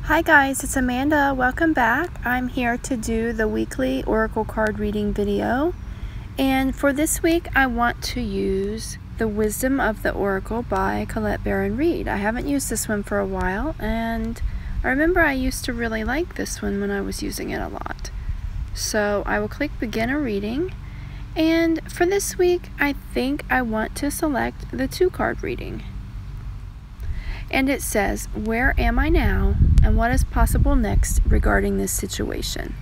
Hi guys, it's Amanda. Welcome back. I'm here to do the weekly Oracle card reading video. And for this week, I want to use The Wisdom of the Oracle by Colette Baron-Reid. I haven't used this one for a while, and I remember I used to really like this one when I was using it a lot. So I will click Begin a Reading. And for this week, I think I want to select the 2-card reading. And it says, where am I now and what is possible next regarding this situation?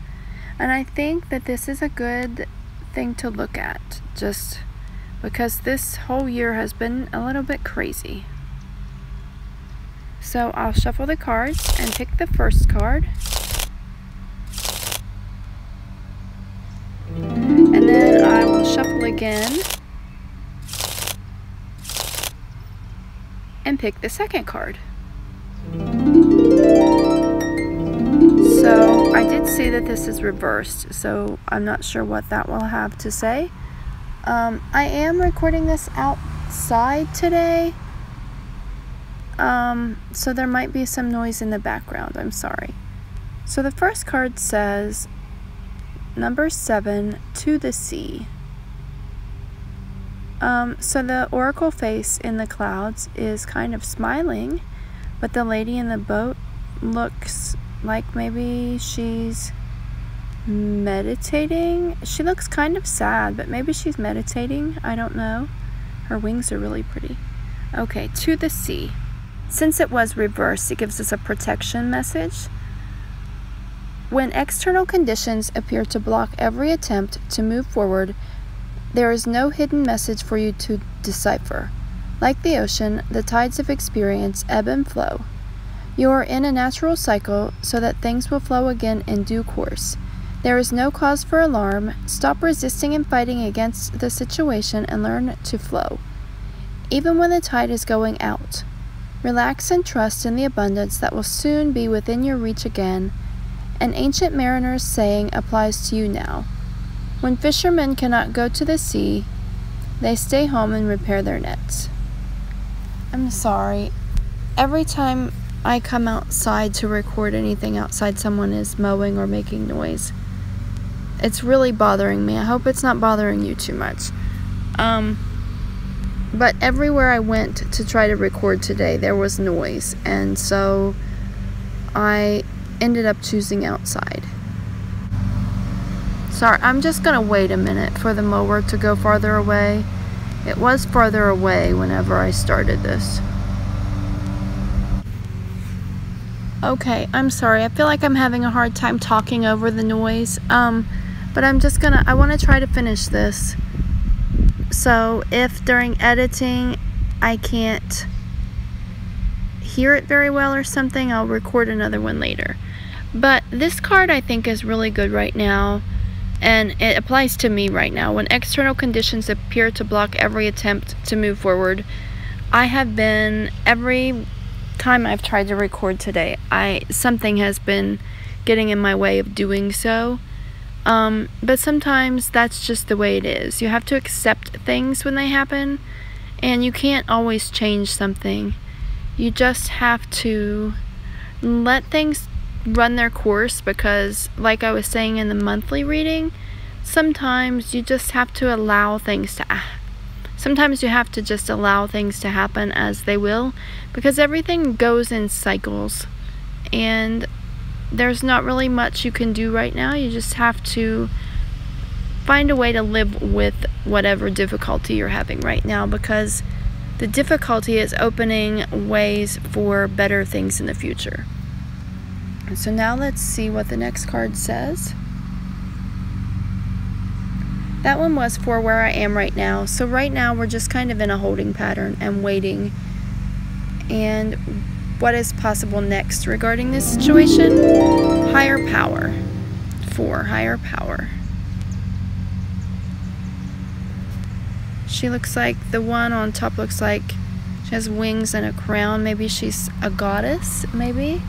And I think that this is a good thing to look at, just because this whole year has been a little bit crazy. So I'll shuffle the cards and pick the first card. And then I will shuffle again and pick the second card. So I did see that this is reversed, so I'm not sure what that will have to say. I am recording this outside today, so there might be some noise in the background. I'm sorry. So the first card says number 7, to the sea. So the oracle face in the clouds is kind of smiling, but the lady in the boat looks like maybe she's meditating. She looks kind of sad, but maybe she's meditating. I don't know. Her wings are really pretty. Okay, to the sea. Since it was reversed, it gives us a protection message. When external conditions appear to block every attempt to move forward, there is no hidden message for you to decipher. Like the ocean, the tides of experience ebb and flow. You are in a natural cycle, so that things will flow again in due course. There is no cause for alarm. Stop resisting and fighting against the situation and learn to flow, even when the tide is going out. Relax and trust in the abundance that will soon be within your reach again. An ancient mariner's saying applies to you now. When fishermen cannot go to the sea, they stay home and repair their nets. I'm sorry. Every time I come outside to record anything outside, someone is mowing or making noise. It's really bothering me. I hope it's not bothering you too much. But everywhere I went to try to record today, there was noise. And so I ended up choosing outside. Sorry, I'm just gonna wait a minute for the mower to go farther away. It was farther away whenever I started this. Okay, I'm sorry. I feel like I'm having a hard time talking over the noise. But I want to try to finish this. So if during editing I can't hear it very well or something, I'll record another one later. But this card I think is really good right now. And it applies to me right now. When external conditions appear to block every attempt to move forward, I have been, every time I've tried to record today, something has been getting in my way of doing so. But sometimes that's just the way it is. You have to accept things when they happen, and you can't always change something. You just have to let things run their course, because like I was saying in the monthly reading, sometimes you just have to allow things to just allow things to happen as they will, because everything goes in cycles and there's not really much you can do right now. You just have to find a way to live with whatever difficulty you're having right now, because the difficulty is opening ways for better things in the future. So now let's see what the next card says. That one was for where I am right now. So right now we're just kind of in a holding pattern and waiting. And what is possible next regarding this situation? Higher power. 4, higher power. She looks like, the one on top looks like she has wings and a crown. Maybe she's a goddess, maybe?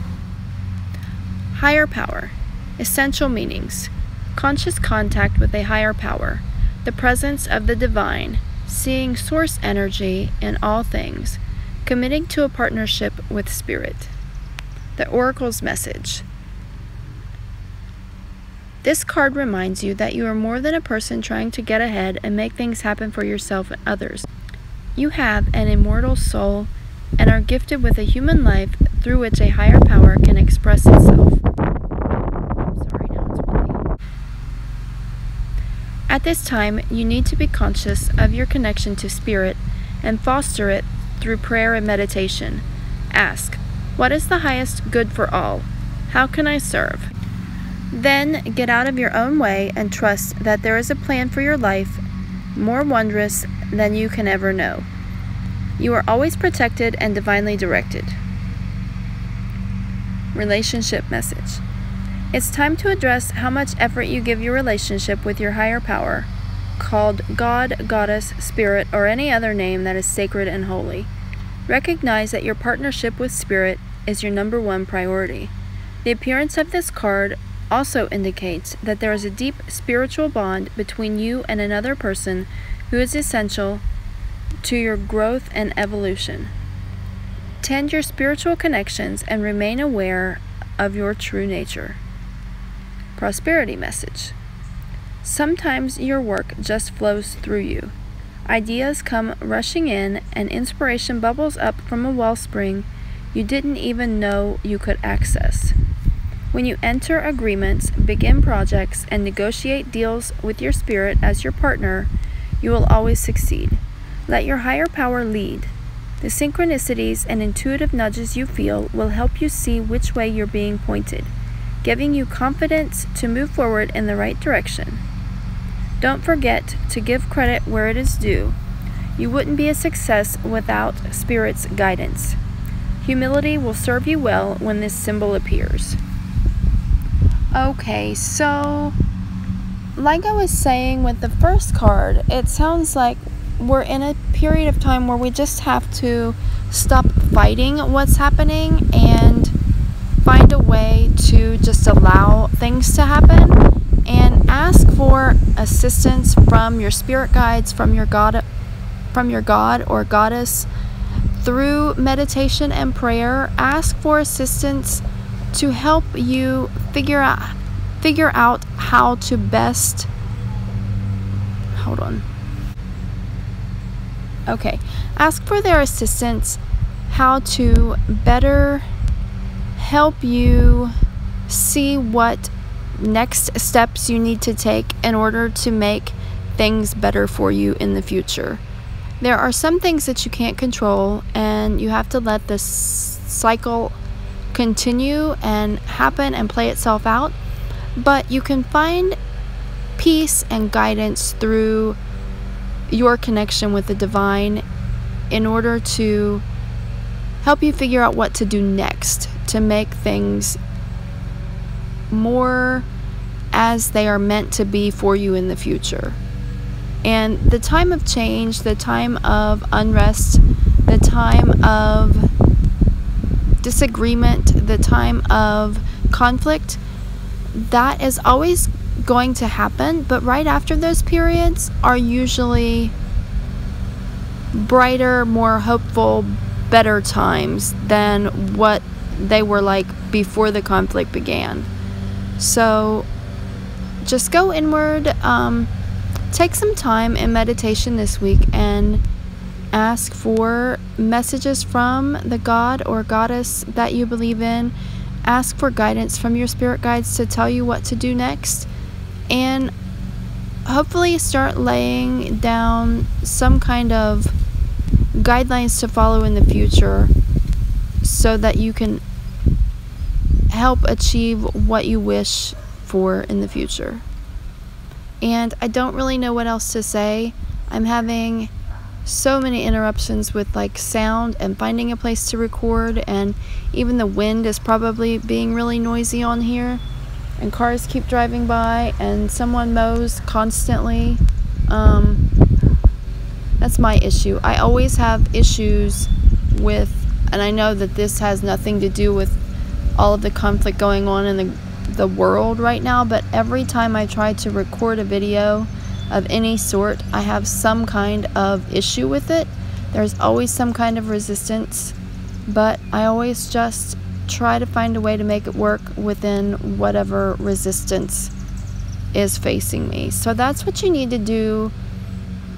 Higher power. Essential meanings. Conscious contact with a higher power. The presence of the divine. Seeing source energy in all things. Committing to a partnership with spirit. The Oracle's message. This card reminds you that you are more than a person trying to get ahead and make things happen for yourself and others. You have an immortal soul and are gifted with a human life through which a higher power can express itself. Sorry, now it's windy. At this time, you need to be conscious of your connection to spirit and foster it through prayer and meditation. Ask, what is the highest good for all? How can I serve? Then get out of your own way and trust that there is a plan for your life more wondrous than you can ever know. You are always protected and divinely directed. Relationship message. It's time to address how much effort you give your relationship with your higher power, called God, Goddess, Spirit, or any other name that is sacred and holy. Recognize that your partnership with Spirit is your #1 priority. The appearance of this card also indicates that there is a deep spiritual bond between you and another person who is essential to your growth and evolution. Tend your spiritual connections and remain aware of your true nature. Prosperity message. Sometimes your work just flows through you. Ideas come rushing in and inspiration bubbles up from a wellspring you didn't even know you could access. When you enter agreements, begin projects, and negotiate deals with your spirit as your partner, you will always succeed. Let your higher power lead. The synchronicities and intuitive nudges you feel will help you see which way you're being pointed, giving you confidence to move forward in the right direction. Don't forget to give credit where it is due. You wouldn't be a success without Spirit's guidance. Humility will serve you well when this symbol appears. Okay, so like I was saying with the first card, it sounds like we're in a period of time where we just have to stop fighting what's happening and find a way to just allow things to happen and ask for assistance from your spirit guides, from your God or goddess through meditation and prayer. Ask for assistance to help you figure out how to best ask for their assistance how to better help you see what next steps you need to take in order to make things better for you in the future. There are some things that you can't control, and you have to let this cycle continue and happen and play itself out, but you can find peace and guidance through your connection with the divine in order to help you figure out what to do next to make things more as they are meant to be for you in the future. And the time of change, the time of unrest, the time of disagreement, the time of conflict, that is always going to happen, but right after those periods are usually brighter, more hopeful, better times than what they were like before the conflict began. So just go inward, take some time in meditation this week and ask for messages from the God or goddess that you believe in. Ask for guidance from your spirit guides to tell you what to do next, and hopefully start laying down some kind of guidelines to follow in the future so that you can help achieve what you wish for in the future. And I don't really know what else to say. I'm having so many interruptions with like sound and finding a place to record, and even the wind is probably being really noisy on here, and cars keep driving by and someone mows constantly. That's my issue. I always have issues with, and I know that this has nothing to do with all of the conflict going on in the world right now, but every time I try to record a video of any sort, I have some kind of issue with it. There's always some kind of resistance, but I always just try to find a way to make it work within whatever resistance is facing me. So that's what you need to do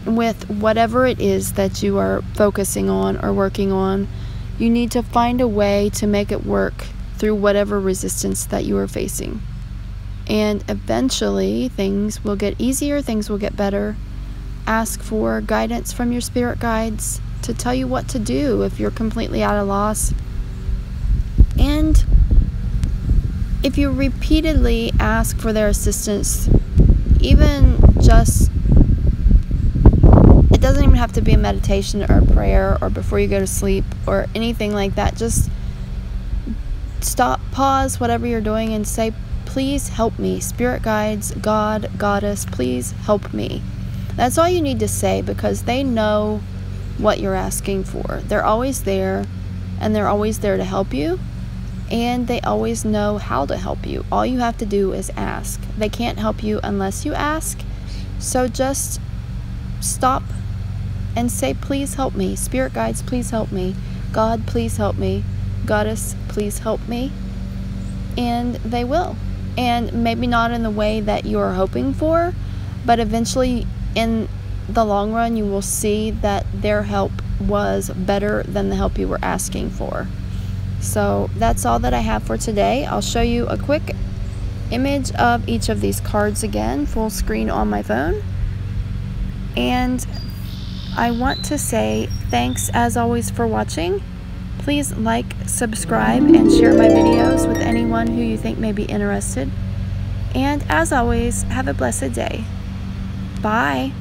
with whatever it is that you are focusing on or working on. You need to find a way to make it work through whatever resistance that you are facing. And eventually things will get easier, things will get better. Ask for guidance from your spirit guides to tell you what to do if you're completely at a loss. And if you repeatedly ask for their assistance, even just, it doesn't even have to be a meditation or a prayer or before you go to sleep or anything like that. Just stop, pause whatever you're doing and say, please help me. Spirit guides, God, Goddess, please help me. That's all you need to say, because they know what you're asking for. They're always there, and they're always there to help you, and they always know how to help you. All you have to do is ask. They can't help you unless you ask. So just stop and say, please help me. Spirit guides, please help me. God, please help me. Goddess, please help me. And they will. And maybe not in the way that you're hoping for, but eventually in the long run you will see that their help was better than the help you were asking for. So that's all that I have for today. I'll show you a quick image of each of these cards again, full screen on my phone. And I want to say thanks as always for watching. Please like, subscribe, and share my videos with anyone who you think may be interested. And as always, have a blessed day. Bye.